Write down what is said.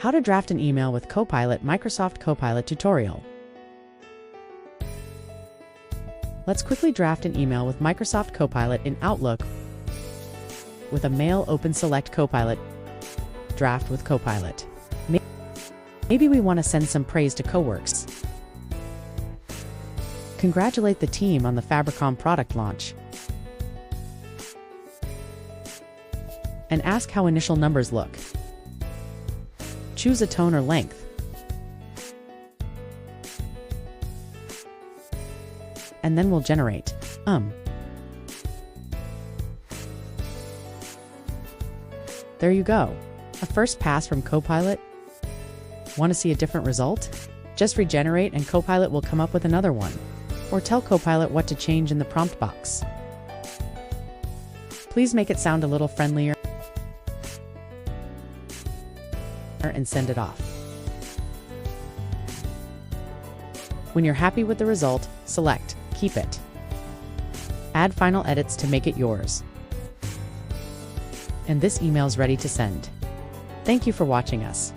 How to draft an email with Copilot Microsoft Copilot tutorial. Let's quickly draft an email with Microsoft Copilot in Outlook. With a mail open, select Copilot, Draft with Copilot. Maybe we want to send some praise to coworkers. Congratulate the team on the Fabricom product launch. And ask how initial numbers look. Choose a tone or length. And then we'll generate, There you go. A first pass from Copilot. Want to see a different result? Just regenerate and Copilot will come up with another one. Or tell Copilot what to change in the prompt box. Please make it sound a little friendlier and send it off. When you're happy with the result, select Keep It. Add final edits to make it yours. And this email's ready to send. Thank you for watching us.